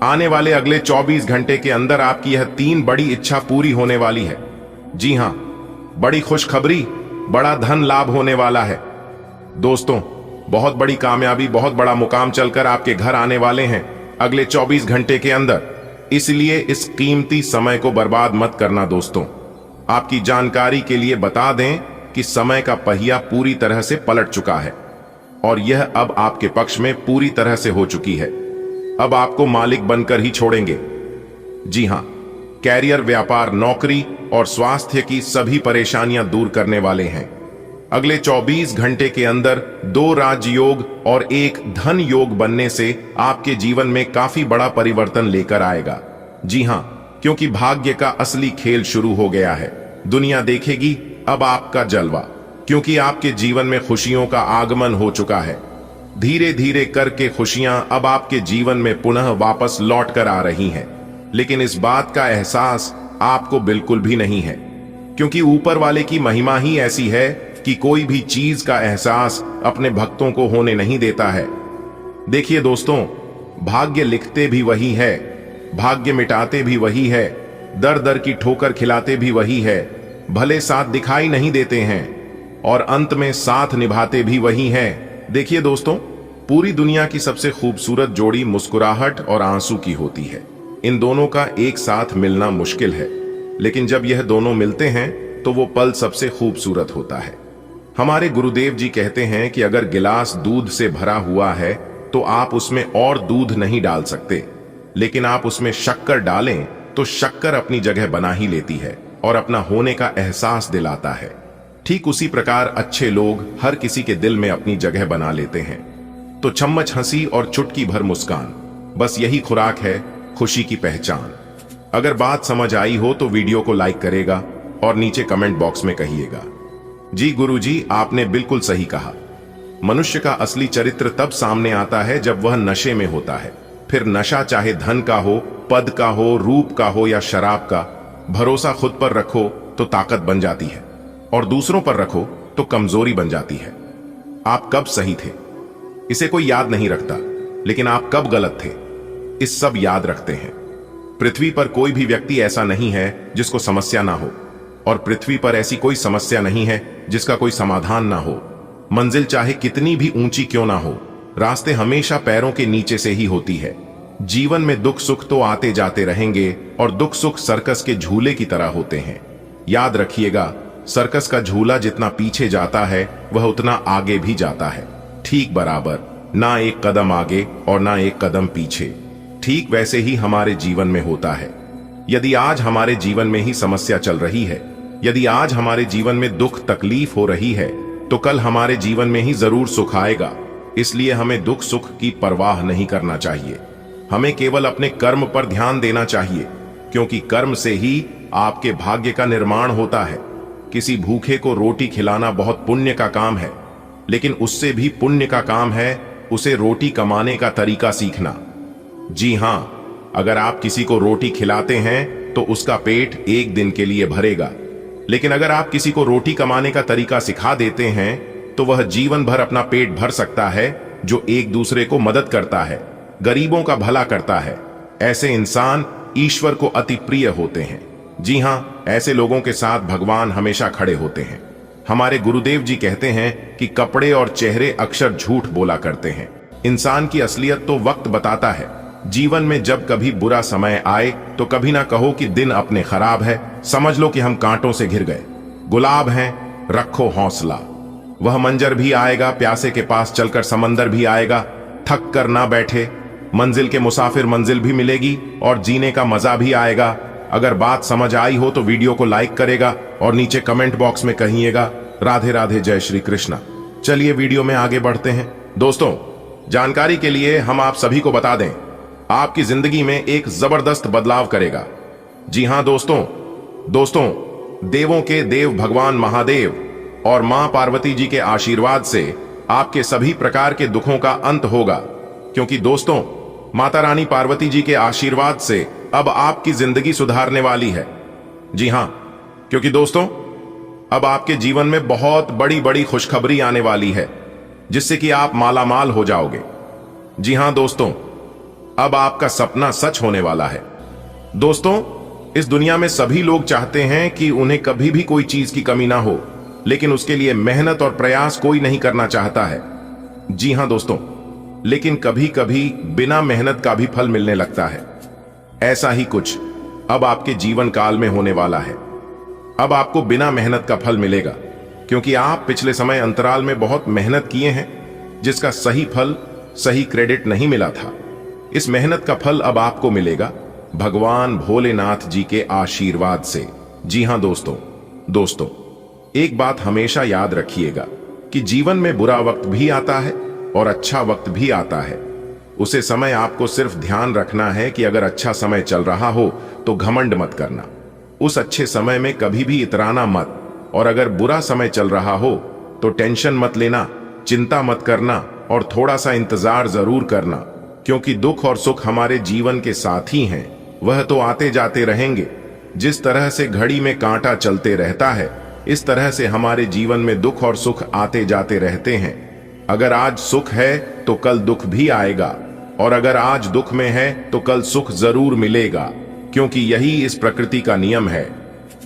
Speaker 1: आने वाले अगले 24 घंटे के अंदर आपकी यह 3 बड़ी इच्छा पूरी होने वाली है। जी हां, बड़ी खुशखबरी, बड़ा धन लाभ होने वाला है। दोस्तों, बहुत बड़ी कामयाबी, बहुत बड़ा मुकाम चलकर आपके घर आने वाले हैं अगले 24 घंटे के अंदर। इसलिए इस कीमती समय को बर्बाद मत करना। दोस्तों, आपकी जानकारी के लिए बता दें कि समय का पहिया पूरी तरह से पलट चुका है और यह अब आपके पक्ष में पूरी तरह से हो चुकी है। अब आपको मालिक बनकर ही छोड़ेंगे। जी हां, कैरियर, व्यापार, नौकरी और स्वास्थ्य की सभी परेशानियां दूर करने वाले हैं। अगले 24 घंटे के अंदर 2 राजयोग और 1 धन योग बनने से आपके जीवन में काफी बड़ा परिवर्तन लेकर आएगा। जी हां, क्योंकि भाग्य का असली खेल शुरू हो गया है। दुनिया देखेगी अब आपका जलवा, क्योंकि आपके जीवन में खुशियों का आगमन हो चुका है। धीरे धीरे करके खुशियां अब आपके जीवन में पुनः वापस लौट कर आ रही हैं, लेकिन इस बात का एहसास आपको बिल्कुल भी नहीं है, क्योंकि ऊपर वाले की महिमा ही ऐसी है कि कोई भी चीज का एहसास अपने भक्तों को होने नहीं देता है। देखिए दोस्तों, भाग्य लिखते भी वही है, भाग्य मिटाते भी वही है, दर दर की ठोकर खिलाते भी वही है। भले साथ दिखाई नहीं देते हैं, और अंत में साथ निभाते भी वही हैं। देखिए दोस्तों, पूरी दुनिया की सबसे खूबसूरत जोड़ी मुस्कुराहट और आंसू की होती है। इन दोनों का एक साथ मिलना मुश्किल है, लेकिन जब यह दोनों मिलते हैं तो वो पल सबसे खूबसूरत होता है। हमारे गुरुदेव जी कहते हैं कि अगर गिलास दूध से भरा हुआ है तो आप उसमें और दूध नहीं डाल सकते, लेकिन आप उसमें शक्कर डालें तो शक्कर अपनी जगह बना ही लेती है और अपना होने का एहसास दिलाता है। ठीक उसी प्रकार अच्छे लोग हर किसी के दिल में अपनी जगह बना लेते हैं। तो चम्मच हंसी और चुटकी भर मुस्कान, बस यही खुराक है खुशी की पहचान। अगर बात समझ आई हो तो वीडियो को लाइक करेगा और नीचे कमेंट बॉक्स में कहिएगा, जी गुरुजी आपने बिल्कुल सही कहा। मनुष्य का असली चरित्र तब सामने आता है जब वह नशे में होता है। फिर नशा चाहे धन का हो, पद का हो, रूप का हो या शराब का, भरोसा खुद पर रखो तो ताकत बन जाती है और दूसरों पर रखो तो कमजोरी बन जाती है। आप कब सही थे इसे कोई याद नहीं रखता, लेकिन आप कब गलत थे इस सब याद रखते हैं। पृथ्वी पर कोई भी व्यक्ति ऐसा नहीं है जिसको समस्या ना हो, और पृथ्वी पर ऐसी कोई समस्या नहीं है जिसका कोई समाधान ना हो। मंजिल चाहे कितनी भी ऊंची क्यों ना हो, रास्ते हमेशा पैरों के नीचे से ही होती है। जीवन में दुख सुख तो आते जाते रहेंगे और दुख सुख सर्कस के झूले की तरह होते हैं। याद रखिएगा, सर्कस का झूला जितना पीछे जाता है वह उतना आगे भी जाता है, ठीक बराबर, ना एक कदम आगे और ना एक कदम पीछे। ठीक वैसे ही हमारे जीवन में होता है। यदि आज हमारे जीवन में ही समस्या चल रही है, यदि आज हमारे जीवन में दुख तकलीफ हो रही है, तो कल हमारे जीवन में ही जरूर सुख आएगा। इसलिए हमें दुख सुख की परवाह नहीं करना चाहिए। हमें केवल अपने कर्म पर ध्यान देना चाहिए, क्योंकि कर्म से ही आपके भाग्य का निर्माण होता है। किसी भूखे को रोटी खिलाना बहुत पुण्य का काम है, लेकिन उससे भी पुण्य का काम है उसे रोटी कमाने का तरीका सीखना। जी हां, अगर आप किसी को रोटी खिलाते हैं तो उसका पेट एक दिन के लिए भरेगा, लेकिन अगर आप किसी को रोटी कमाने का तरीका सिखा देते हैं तो वह जीवन भर अपना पेट भर सकता है। जो एक दूसरे को मदद करता है, गरीबों का भला करता है, ऐसे इंसान ईश्वर को अति प्रिय होते हैं। जी हां, ऐसे लोगों के साथ भगवान हमेशा खड़े होते हैं। हमारे गुरुदेव जी कहते हैं कि कपड़े और चेहरे अक्सर झूठ बोला करते हैं। इंसान की असलियत तो वक्त बताता है। जीवन में जब कभी बुरा समय आए तो कभी ना कहो कि दिन अपने खराब है, समझ लो कि हम कांटों से घिर गए। गुलाब हैं, रखो हौसला, वह मंजर भी आएगा, प्यासे के पास चलकर समंदर भी आएगा। थक कर ना बैठे, मंजिल के मुसाफिर मंजिल भी मिलेगी और जीने का मजा भी आएगा। अगर बात समझ आई हो तो वीडियो को लाइक करेगा और नीचे कमेंट बॉक्स में कहिएगा, राधे राधे, जय श्री कृष्णा। चलिए वीडियो में आगे बढ़ते हैं। दोस्तों, जानकारी के लिए हम आप सभी को बता दें, आपकी जिंदगी में एक जबरदस्त बदलाव करेगा। जी हां दोस्तों, देवों के देव भगवान महादेव और मां पार्वती जी के आशीर्वाद से आपके सभी प्रकार के दुखों का अंत होगा, क्योंकि दोस्तों, माता रानी पार्वती जी के आशीर्वाद से अब आपकी जिंदगी सुधारने वाली है। जी हां, क्योंकि दोस्तों, अब आपके जीवन में बहुत बड़ी बड़ी खुशखबरी आने वाली है, जिससे कि आप मालामाल हो जाओगे। जी हां दोस्तों, अब आपका सपना सच होने वाला है। दोस्तों, इस दुनिया में सभी लोग चाहते हैं कि उन्हें कभी भी कोई चीज की कमी ना हो, लेकिन उसके लिए मेहनत और प्रयास कोई नहीं करना चाहता है। जी हां दोस्तों, लेकिन कभी कभी बिना मेहनत का भी फल मिलने लगता है। ऐसा ही कुछ अब आपके जीवन काल में होने वाला है। अब आपको बिना मेहनत का फल मिलेगा, क्योंकि आप पिछले समय अंतराल में बहुत मेहनत किए हैं, जिसका सही फल, सही क्रेडिट नहीं मिला था। इस मेहनत का फल अब आपको मिलेगा भगवान भोलेनाथ जी के आशीर्वाद से। जी हां दोस्तों, एक बात हमेशा याद रखिएगा कि जीवन में बुरा वक्त भी आता है और अच्छा वक्त भी आता है। उसे समय आपको सिर्फ ध्यान रखना है कि अगर अच्छा समय चल रहा हो तो घमंड मत करना, उस अच्छे समय में कभी भी इतराना मत, और अगर बुरा समय चल रहा हो तो टेंशन मत लेना, चिंता मत करना और थोड़ा सा इंतजार जरूर करना, क्योंकि दुख और सुख हमारे जीवन के साथी हैं, वह तो आते जाते रहेंगे। जिस तरह से घड़ी में कांटा चलते रहता है, इस तरह से हमारे जीवन में दुख और सुख आते जाते रहते हैं। अगर आज सुख है तो कल दुख भी आएगा, और अगर आज दुख में है तो कल सुख जरूर मिलेगा, क्योंकि यही इस प्रकृति का नियम है।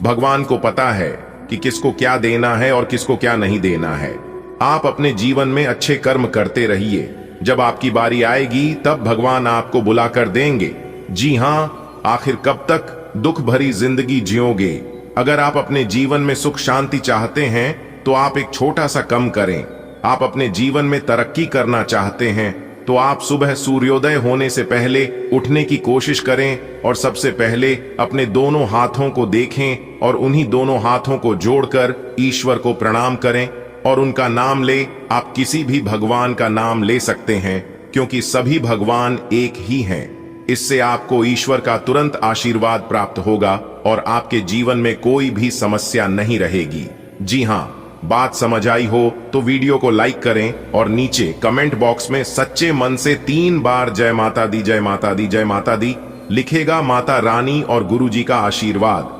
Speaker 1: भगवान को पता है कि किसको क्या देना है और किसको क्या नहीं देना है। आप अपने जीवन में अच्छे कर्म करते रहिए। जब आपकी बारी आएगी तब भगवान आपको बुला कर देंगे। जी हाँ, आखिर कब तक दुख भरी जिंदगी जियोगे? अगर आप अपने जीवन में सुख शांति चाहते हैं तो आप एक छोटा सा कम करें। आप अपने जीवन में तरक्की करना चाहते हैं तो आप सुबह सूर्योदय होने से पहले उठने की कोशिश करें और सबसे पहले अपने दोनों हाथों को देखें और उन्हीं दोनों हाथों को जोड़कर ईश्वर को प्रणाम करें और उनका नाम ले। आप किसी भी भगवान का नाम ले सकते हैं क्योंकि सभी भगवान एक ही हैं। इससे आपको ईश्वर का तुरंत आशीर्वाद प्राप्त होगा और आपके जीवन में कोई भी समस्या नहीं रहेगी। जी हाँ, बात समझ आई हो तो वीडियो को लाइक करें और नीचे कमेंट बॉक्स में सच्चे मन से 3 बार जय माता दी, जय माता दी, जय माता दी लिखेगा। माता रानी और गुरु जी का आशीर्वाद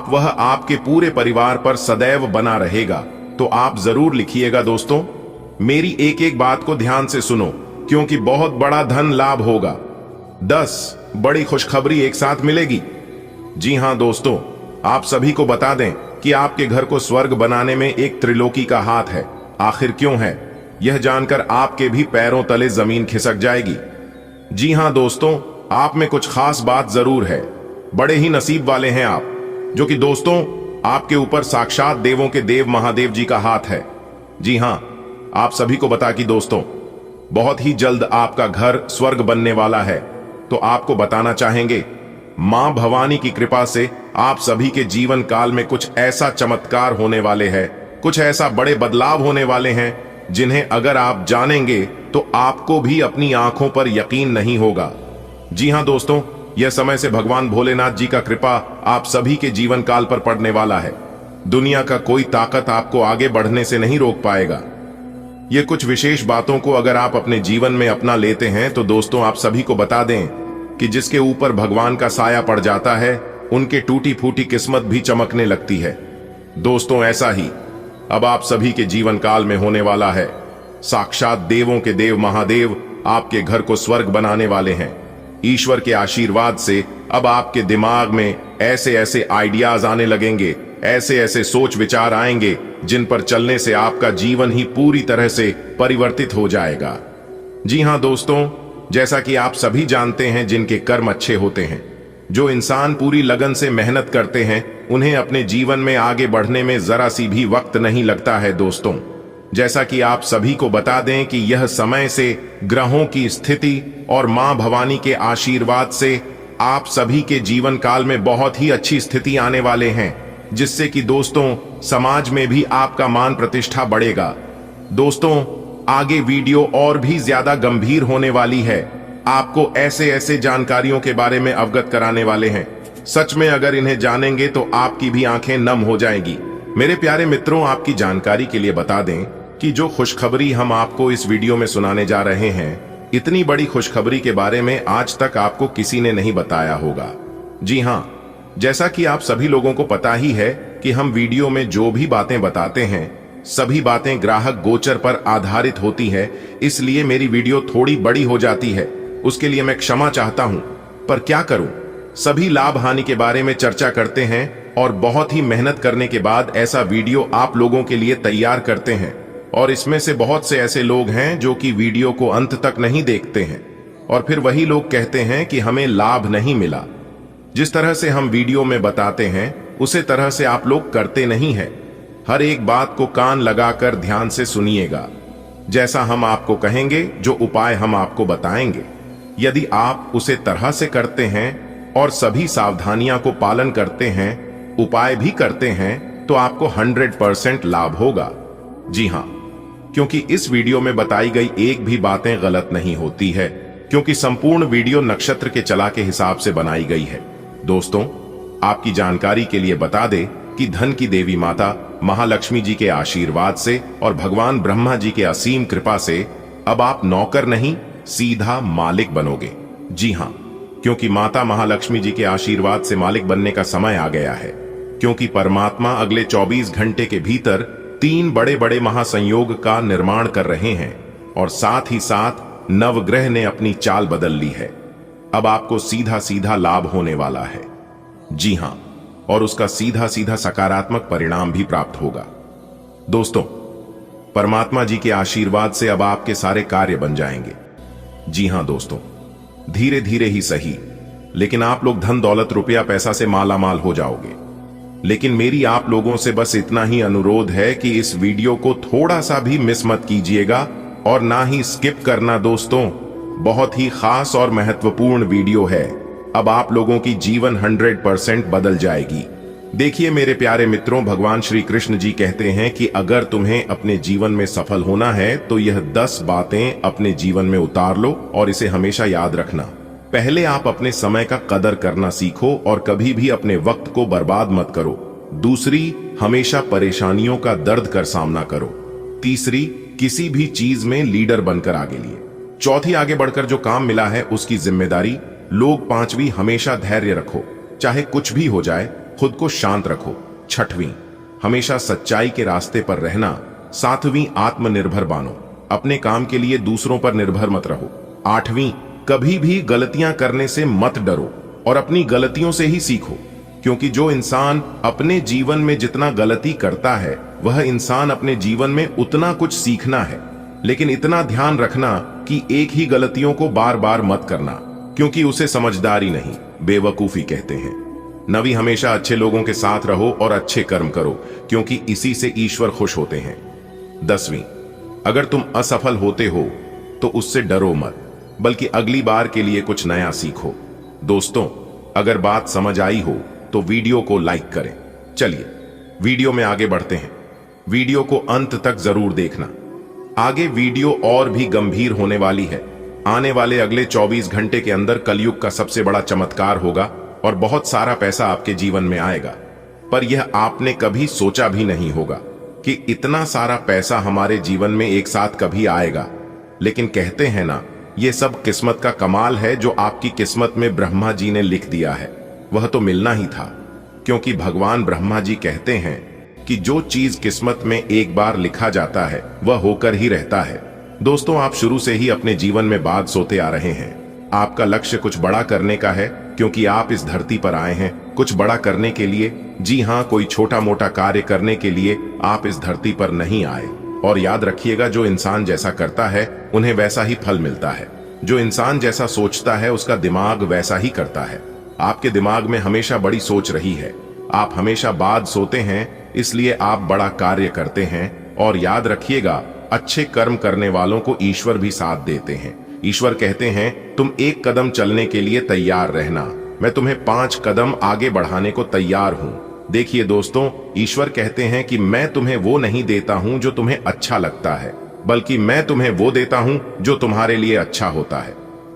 Speaker 1: वह आपके पूरे परिवार पर सदैव बना रहेगा। तो आप जरूर लिखिएगा दोस्तों। मेरी एक एक बात को ध्यान से सुनो क्योंकि बहुत बड़ा धन लाभ होगा। 10 बड़ी खुशखबरी एक साथ मिलेगी। जी हाँ दोस्तों, आप सभी को बता दें कि आपके घर को स्वर्ग बनाने में एक त्रिलोकी का हाथ है। आखिर क्यों है, यह जानकर आपके भी पैरों तले जमीन खिसक जाएगी। जी हां दोस्तों, आप में कुछ खास बात जरूर है। बड़े ही नसीब वाले हैं आप, जो कि दोस्तों आपके ऊपर साक्षात देवों के देव महादेव जी का हाथ है। जी हां, आप सभी को बता कि दोस्तों बहुत ही जल्द आपका घर स्वर्ग बनने वाला है। तो आपको बताना चाहेंगे, मां भवानी की कृपा से आप सभी के जीवन काल में कुछ ऐसा चमत्कार होने वाले हैं, कुछ ऐसा बड़े बदलाव होने वाले हैं जिन्हें अगर आप जानेंगे तो आपको भी अपनी आंखों पर यकीन नहीं होगा। जी हां दोस्तों, यह समय से भगवान भोलेनाथ जी का कृपा आप सभी के जीवन काल पर पड़ने वाला है। दुनिया का कोई ताकत आपको आगे बढ़ने से नहीं रोक पाएगा। ये कुछ विशेष बातों को अगर आप अपने जीवन में अपना लेते हैं तो दोस्तों आप सभी को बता दें कि जिसके ऊपर भगवान का साया पड़ जाता है उनके टूटी फूटी किस्मत भी चमकने लगती है। दोस्तों ऐसा ही अब आप सभी के जीवन काल में होने वाला है। साक्षात देवों के देव महादेव आपके घर को स्वर्ग बनाने वाले हैं। ईश्वर के आशीर्वाद से अब आपके दिमाग में ऐसे ऐसे आइडियाज आने लगेंगे, ऐसे ऐसे सोच विचार आएंगे जिन पर चलने से आपका जीवन ही पूरी तरह से परिवर्तित हो जाएगा। जी हां दोस्तों, जैसा कि आप सभी जानते हैं, जिनके कर्म अच्छे होते हैं, जो इंसान पूरी लगन से मेहनत करते हैं, उन्हें अपने जीवन में आगे बढ़ने में जरा सी भी वक्त नहीं लगता है। दोस्तों जैसा कि आप सभी को बता दें कि यह समय से ग्रहों की स्थिति और मां भवानी के आशीर्वाद से आप सभी के जीवन काल में बहुत ही अच्छी स्थिति आने वाले हैं, जिससे कि दोस्तों समाज में भी आपका मान प्रतिष्ठा बढ़ेगा। दोस्तों आगे वीडियो और भी ज्यादा गंभीर होने वाली है। आपको ऐसे ऐसे जानकारियों के बारे में अवगत कराने वाले हैं, सच में अगर इन्हें जानेंगे तो आपकी भी आंखें नम हो जाएंगी। मेरे प्यारे मित्रों, आपकी जानकारी के लिए बता दें कि जो खुशखबरी हम आपको इस वीडियो में सुनाने जा रहे हैं, इतनी बड़ी खुशखबरी के बारे में आज तक आपको किसी ने नहीं बताया होगा। जी हां, जैसा कि आप सभी लोगों को पता ही है कि हम वीडियो में जो भी बातें बताते हैं सभी बातें ग्राहक गोचर पर आधारित होती है, इसलिए मेरी वीडियो थोड़ी बड़ी हो जाती है। उसके लिए मैं क्षमा चाहता हूं, पर क्या करूं, सभी लाभ हानि के बारे में चर्चा करते हैं और बहुत ही मेहनत करने के बाद ऐसा वीडियो आप लोगों के लिए तैयार करते हैं। और इसमें से बहुत से ऐसे लोग हैं जो कि वीडियो को अंत तक नहीं देखते हैं और फिर वही लोग कहते हैं कि हमें लाभ नहीं मिला। जिस तरह से हम वीडियो में बताते हैं उसे तरह से आप लोग करते नहीं हैं। हर एक बात को कान लगाकर ध्यान से सुनिएगा। जैसा हम आपको कहेंगे, जो उपाय हम आपको बताएंगे, यदि आप उसे तरह से करते हैं और सभी सावधानियां को पालन करते हैं, उपाय भी करते हैं, तो आपको 100% लाभ होगा। जी हां, क्योंकि इस वीडियो में बताई गई एक भी बातें गलत नहीं होती है, क्योंकि संपूर्ण वीडियो नक्षत्र के चला के हिसाब से बनाई गई है। दोस्तों आपकी जानकारी के लिए बता दें कि धन की देवी माता महालक्ष्मी जी के आशीर्वाद से और भगवान ब्रह्मा जी के असीम कृपा से अब आप नौकर नहीं सीधा मालिक बनोगे। जी हां, क्योंकि माता महालक्ष्मी जी के आशीर्वाद से मालिक बनने का समय आ गया है, क्योंकि परमात्मा अगले 24 घंटे के भीतर 3 बड़े बड़े महासंयोग का निर्माण कर रहे हैं और साथ ही साथ नवग्रह ने अपनी चाल बदल ली है। अब आपको सीधा सीधा लाभ होने वाला है। जी हां, और उसका सीधा सीधा सकारात्मक परिणाम भी प्राप्त होगा। दोस्तों, परमात्मा जी के आशीर्वाद से अब आपके सारे कार्य बन जाएंगे। जी हां दोस्तों, धीरे धीरे ही सही, लेकिन आप लोग धन दौलत रुपया पैसा से माला माल हो जाओगे। लेकिन मेरी आप लोगों से बस इतना ही अनुरोध है कि इस वीडियो को थोड़ा सा भी मिस मत कीजिएगा और ना ही स्किप करना। दोस्तों, बहुत ही खास और महत्वपूर्ण वीडियो है। अब आप लोगों की जीवन 100% बदल जाएगी। देखिए मेरे प्यारे मित्रों, भगवान श्री कृष्ण जी कहते हैं कि अगर तुम्हें अपने जीवन में सफल होना है तो यह 10 बातें अपने जीवन में उतार लो और इसे हमेशा याद रखना। पहले आप अपने समय का कदर करना सीखो और कभी भी अपने वक्त को बर्बाद मत करो। दूसरी, हमेशा परेशानियों का दर्द कर सामना करो। तीसरी, किसी भी चीज में लीडर बनकर आगे लिए। चौथी, आगे बढ़कर जो काम मिला है उसकी जिम्मेदारी लो। पांचवी, हमेशा धैर्य रखो, चाहे कुछ भी हो जाए, खुद को शांत रखो। छठवीं, हमेशा सच्चाई के रास्ते पर रहना। सातवीं, आत्मनिर्भर बनो, अपने काम के लिए दूसरों पर निर्भर मत रहो। आठवीं, कभी भी गलतियां करने से मत डरो और अपनी गलतियों से ही सीखो, क्योंकि जो इंसान अपने जीवन में जितना गलती करता है वह इंसान अपने जीवन में उतना कुछ सीखना है। लेकिन इतना ध्यान रखना कि एक ही गलतियों को बार बार मत करना, क्योंकि उसे समझदारी नहीं, बेवकूफी कहते हैं। नवी, हमेशा अच्छे लोगों के साथ रहो और अच्छे कर्म करो, क्योंकि इसी से ईश्वर खुश होते हैं। 10वीं, अगर तुम असफल होते हो तो उससे डरो मत, बल्कि अगली बार के लिए कुछ नया सीखो। दोस्तों, अगर बात समझ आई हो तो वीडियो को लाइक करें। चलिए वीडियो में आगे बढ़ते हैं। वीडियो को अंत तक जरूर देखना, आगे वीडियो और भी गंभीर होने वाली है। आने वाले अगले 24 घंटे के अंदर कलयुग का सबसे बड़ा चमत्कार होगा और बहुत सारा पैसा आपके जीवन में आएगा। पर यह आपने कभी सोचा भी नहीं होगा कि इतना सारा पैसा हमारे जीवन में एक साथ कभी आएगा। लेकिन कहते हैं ना, यह सब किस्मत का कमाल है। जो आपकी किस्मत में ब्रह्मा जी ने लिख दिया है वह तो मिलना ही था, क्योंकि भगवान ब्रह्मा जी कहते हैं कि जो चीज किस्मत में एक बार लिखा जाता है वह होकर ही रहता है। दोस्तों, आप शुरू से ही अपने जीवन में बात सोते आ रहे हैं। आपका लक्ष्य कुछ बड़ा करने का है, क्योंकि आप इस धरती पर आए हैं कुछ बड़ा करने के लिए। जी हां, कोई छोटा मोटा कार्य करने के लिए आप इस धरती पर नहीं आए। और याद रखिएगा, जो इंसान जैसा करता है उन्हें वैसा ही फल मिलता है। जो इंसान जैसा सोचता है उसका दिमाग वैसा ही करता है। आपके दिमाग में हमेशा बड़ी सोच रही है। आप हमेशा बाद सोते हैं, इसलिए आप बड़ा कार्य करते हैं। और याद रखिएगा, अच्छे कर्म करने वालों को ईश्वर भी साथ देते हैं। ईश्वर कहते हैं, तुम एक कदम चलने के लिए तैयार रहना, मैं तुम्हें 5 कदम आगे बढ़ाने को तैयार हूं। देखिए दोस्तों, ईश्वर कहते हैं कि मैं तुम्हें वो नहीं देता हूं जो तुम्हें अच्छा लगता है, बल्कि मैं तुम्हें वो देता हूं जो तुम्हारे लिए अच्छा होता है।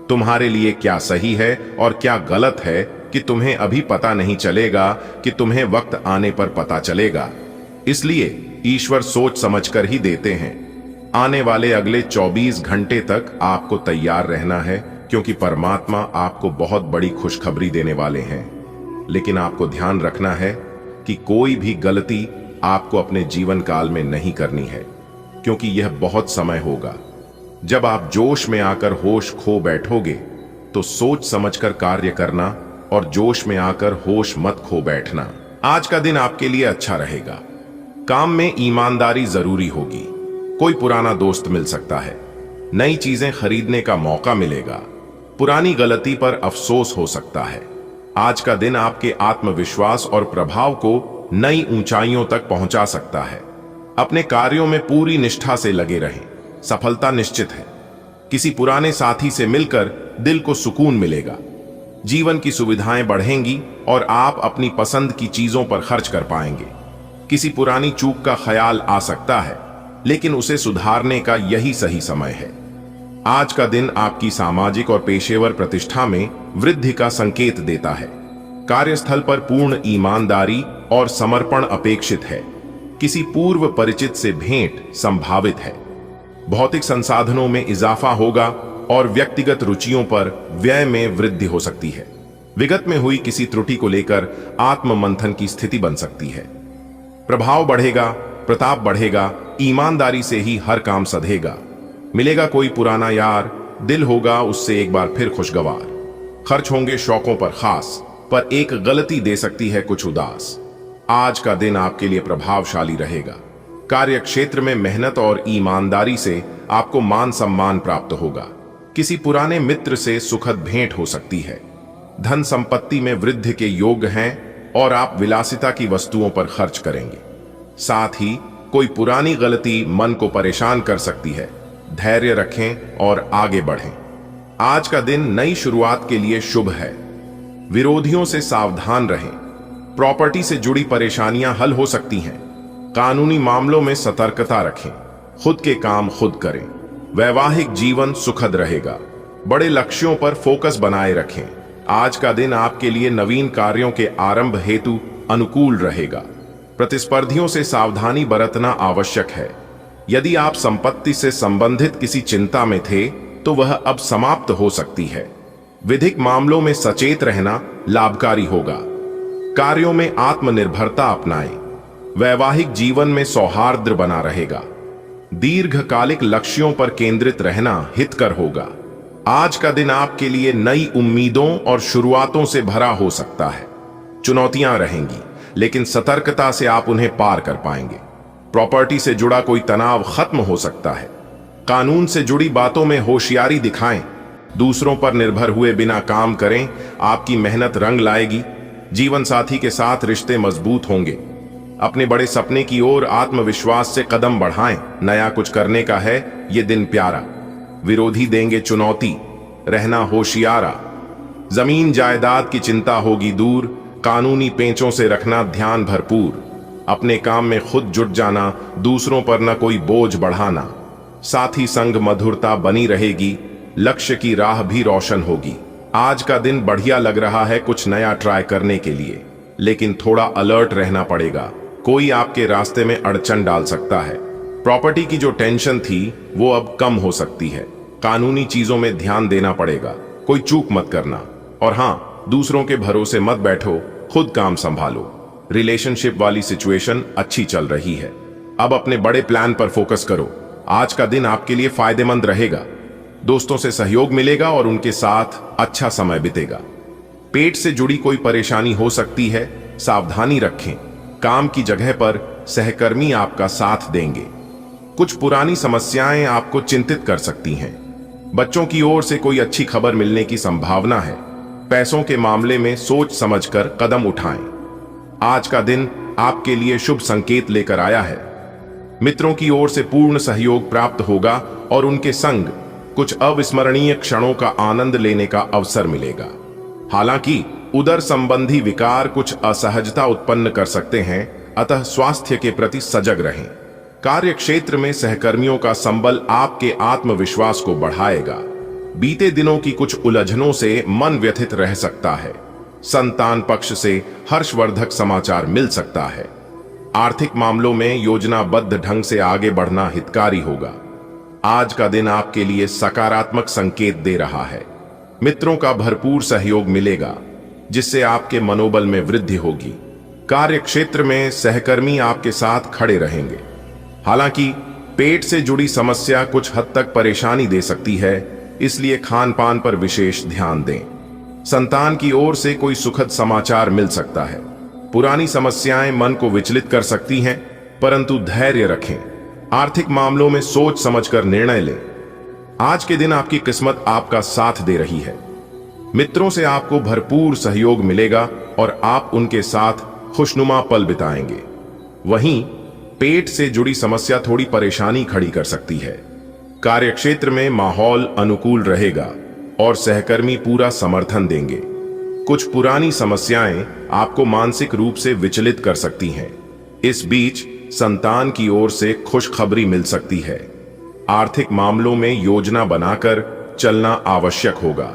Speaker 1: तुम्हारे लिए क्या सही है और क्या गलत है कि तुम्हें अभी पता नहीं चलेगा, कि तुम्हें वक्त आने पर पता चलेगा। इसलिए ईश्वर सोच समझकर ही देते हैं। आने वाले अगले 24 घंटे तक आपको तैयार रहना है, क्योंकि परमात्मा आपको बहुत बड़ी खुशखबरी देने वाले हैं। लेकिन आपको ध्यान रखना है कि कोई भी गलती आपको अपने जीवन काल में नहीं करनी है, क्योंकि यह बहुत समय होगा जब आप जोश में आकर होश खो बैठोगे। तो सोच समझकर कार्य करना और जोश में आकर होश मत खो बैठना। आज का दिन आपके लिए अच्छा रहेगा। काम में ईमानदारी जरूरी होगी। कोई पुराना दोस्त मिल सकता है, नई चीजें खरीदने का मौका मिलेगा, पुरानी गलती पर अफसोस हो सकता है। आज का दिन आपके आत्मविश्वास और प्रभाव को नई ऊंचाइयों तक पहुंचा सकता है। अपने कार्यों में पूरी निष्ठा से लगे रहें, सफलता निश्चित है। किसी पुराने साथी से मिलकर दिल को सुकून मिलेगा। जीवन की सुविधाएं बढ़ेंगी और आप अपनी पसंद की चीजों पर खर्च कर पाएंगे। किसी पुरानी चूक का ख्याल आ सकता है, लेकिन उसे सुधारने का यही सही समय है। आज का दिन आपकी सामाजिक और पेशेवर प्रतिष्ठा में वृद्धि का संकेत देता है। कार्यस्थल पर पूर्ण ईमानदारी और समर्पण अपेक्षित है। किसी पूर्व परिचित से भेंट संभावित है। भौतिक संसाधनों में इजाफा होगा और व्यक्तिगत रुचियों पर व्यय में वृद्धि हो सकती है। विगत में हुई किसी त्रुटि को लेकर आत्म मंथन की स्थिति बन सकती है। प्रभाव बढ़ेगा, प्रताप बढ़ेगा, ईमानदारी से ही हर काम सधेगा। मिलेगा कोई पुराना यार, दिल होगा उससे एक बार फिर खुशगवार। खर्च होंगे शौकों पर खास, पर एक गलती दे सकती है कुछ उदास। आज का दिन आपके लिए प्रभावशाली रहेगा। कार्य क्षेत्र में मेहनत और ईमानदारी से आपको मान सम्मान प्राप्त होगा। किसी पुराने मित्र से सुखद भेंट हो सकती है। धन संपत्ति में वृद्धि के योग हैं और आप विलासिता की वस्तुओं पर खर्च करेंगे। साथ ही कोई पुरानी गलती मन को परेशान कर सकती है। धैर्य रखें और आगे बढ़ें। आज का दिन नई शुरुआत के लिए शुभ है। विरोधियों से सावधान रहें। प्रॉपर्टी से जुड़ी परेशानियां हल हो सकती हैं। कानूनी मामलों में सतर्कता रखें। खुद के काम खुद करें। वैवाहिक जीवन सुखद रहेगा। बड़े लक्ष्यों पर फोकस बनाए रखें। आज का दिन आपके लिए नवीन कार्यों के आरंभ हेतु अनुकूल रहेगा। प्रतिस्पर्धियों से सावधानी बरतना आवश्यक है। यदि आप संपत्ति से संबंधित किसी चिंता में थे तो वह अब समाप्त हो सकती है। विधिक मामलों में सचेत रहना लाभकारी होगा। कार्यों में आत्मनिर्भरता अपनाएं। वैवाहिक जीवन में सौहार्द बना रहेगा। दीर्घकालिक लक्ष्यों पर केंद्रित रहना हितकर होगा। आज का दिन आपके लिए नई उम्मीदों और शुरुआतों से भरा हो सकता है। चुनौतियां रहेंगी, लेकिन सतर्कता से आप उन्हें पार कर पाएंगे। प्रॉपर्टी से जुड़ा कोई तनाव खत्म हो सकता है। कानून से जुड़ी बातों में होशियारी दिखाएं। दूसरों पर निर्भर हुए बिना काम करें। आपकी मेहनत रंग लाएगी। जीवन साथी के साथ रिश्ते मजबूत होंगे। अपने बड़े सपने की ओर आत्मविश्वास से कदम बढ़ाएं। नया कुछ करने का है ये दिन प्यारा। विरोधी देंगे चुनौती, रहना होशियारा। जमीन जायदाद की चिंता होगी दूर। कानूनी पेंचों से रखना ध्यान भरपूर। अपने काम में खुद जुट जाना, दूसरों पर न कोई बोझ बढ़ाना। साथी संग मधुरता बनी रहेगी। लक्ष्य की राह भी रोशन होगी। आज का दिन बढ़िया लग रहा है कुछ नया ट्राई करने के लिए, लेकिन थोड़ा अलर्ट रहना पड़ेगा। कोई आपके रास्ते में अड़चन डाल सकता है। प्रॉपर्टी की जो टेंशन थी वो अब कम हो सकती है। कानूनी चीजों में ध्यान देना पड़ेगा। कोई चूक मत करना। और हाँ, दूसरों के भरोसे मत बैठो, खुद काम संभालो। रिलेशनशिप वाली सिचुएशन अच्छी चल रही है। अब अपने बड़े प्लान पर फोकस करो। आज का दिन आपके लिए फायदेमंद रहेगा। दोस्तों से सहयोग मिलेगा और उनके साथ अच्छा समय बीतेगा। पेट से जुड़ी कोई परेशानी हो सकती है, सावधानी रखें। काम की जगह पर सहकर्मी आपका साथ देंगे। कुछ पुरानी समस्याएं आपको चिंतित कर सकती हैं। बच्चों की ओर से कोई अच्छी खबर मिलने की संभावना है। पैसों के मामले में सोच समझकर कदम उठाएं। आज का दिन आपके लिए शुभ संकेत लेकर आया है। मित्रों की ओर से पूर्ण सहयोग प्राप्त होगा और उनके संग कुछ अविस्मरणीय क्षणों का आनंद लेने का अवसर मिलेगा। हालांकि उदर संबंधी विकार कुछ असहजता उत्पन्न कर सकते हैं, अतः स्वास्थ्य के प्रति सजग रहें। कार्य क्षेत्र में सहकर्मियों का संबल आपके आत्मविश्वास को बढ़ाएगा। बीते दिनों की कुछ उलझनों से मन व्यथित रह सकता है। संतान पक्ष से हर्षवर्धक समाचार मिल सकता है। आर्थिक मामलों में योजनाबद्ध ढंग से आगे बढ़ना हितकारी होगा। आज का दिन आपके लिए सकारात्मक संकेत दे रहा है। मित्रों का भरपूर सहयोग मिलेगा, जिससे आपके मनोबल में वृद्धि होगी। कार्य क्षेत्र में सहकर्मी आपके साथ खड़े रहेंगे। हालांकि पेट से जुड़ी समस्या कुछ हद तक परेशानी दे सकती है, इसलिए खान पान पर विशेष ध्यान दें। संतान की ओर से कोई सुखद समाचार मिल सकता है। पुरानी समस्याएं मन को विचलित कर सकती हैं, परंतु धैर्य रखें। आर्थिक मामलों में सोच समझकर निर्णय लें। आज के दिन आपकी किस्मत आपका साथ दे रही है। मित्रों से आपको भरपूर सहयोग मिलेगा और आप उनके साथ खुशनुमा पल बिताएंगे। वहीं पेट से जुड़ी समस्या थोड़ी परेशानी खड़ी कर सकती है। कार्यक्षेत्र में माहौल अनुकूल रहेगा और सहकर्मी पूरा समर्थन देंगे। कुछ पुरानी समस्याएं आपको मानसिक रूप से विचलित कर सकती हैं। इस बीच संतान की ओर से खुशखबरी मिल सकती है। आर्थिक मामलों में योजना बनाकर चलना आवश्यक होगा।